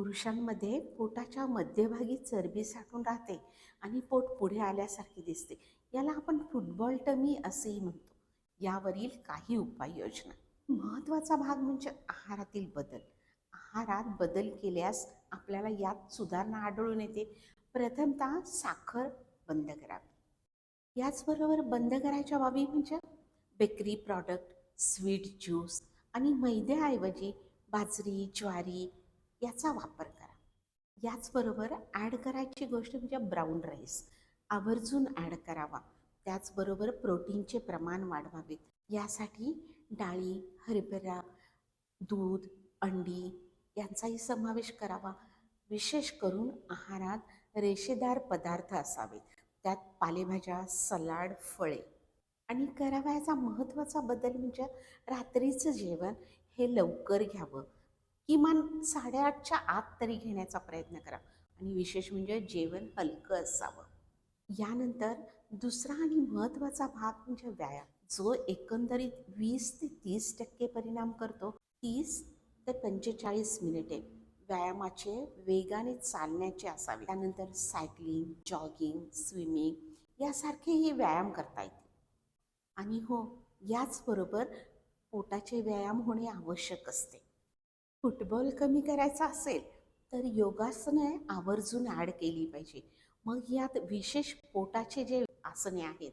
पुरुषांमध्ये पोटाच्या मध्यभागी चरबी साठून राहते आणि पोट पुढे आल्यासारखे दिसते. याला आपण फुटबॉल टमी असेही म्हणतो. यावरील काही उपाययोजना. महत्त्वाचा भाग म्हणजे आहारातील बदल. आहारात बदल केल्यास आपल्याला यात सुधारणा आढळून येते. प्रथमतः साखर बंद करावी. याचबरोबर बंद करायच्या बाबी म्हणजे बेकरी प्रॉडक्ट, स्वीट ज्यूस आणि मैद्याऐवजी बाजरी, ज्वारी याचा वापर करा. याचबरोबर ॲड करायची गोष्ट म्हणजे ब्राऊन राईस आवर्जून ॲड करावा. त्याचबरोबर प्रोटीनचे प्रमाण वाढवावे. यासाठी डाळी, हरभरा, दूध, अंडी यांचाही समावेश करावा. विशेष करून आहारात रेषेदार पदार्थ असावेत. त्यात पालेभाज्या, सलाड, फळे. आणि करावयाचा महत्त्वाचा बदल म्हणजे रात्रीचं जेवण हे लवकर घ्यावं. किमान 8:30च्या आत तरी घेण्याचा प्रयत्न करा आणि विशेष म्हणजे जेवण हलकं असावं. यानंतर दुसरा आणि महत्त्वाचा भाग म्हणजे व्यायाम, जो एकंदरीत 20 ते 30% परिणाम करतो. 30 ते 45 मिनिटे व्यायामाचे वेगाने चालण्याचे असावे. त्यानंतर सायकलिंग, जॉगिंग, स्विमिंग यासारखेही व्यायाम करता येतील. आणि हो, याचबरोबर पोटाचे व्यायाम होणे आवश्यक असते. फुटबॉल कमी करायचा असेल तर योगासने आवर्जून ॲड केली पाहिजे. मग यात विशेष पोटाचे जे आसने आहेत,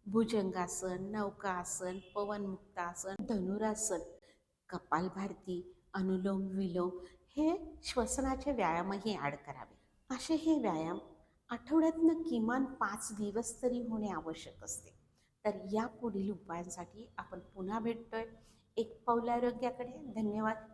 भुजंगासन, नौकासन, पवनमुक्तासन, धनुरासन, कपालभाती, अनुलोम विलोम हे श्वसनाचे व्यायामही ॲड करावे. असे हे व्यायाम आठवड्यातनं किमान 5 दिवस तरी होणे आवश्यक असते. तर या पुढील उपायांसाठी आपण पुन्हा भेटतोय एक पाऊल आरोग्याकडे. धन्यवाद.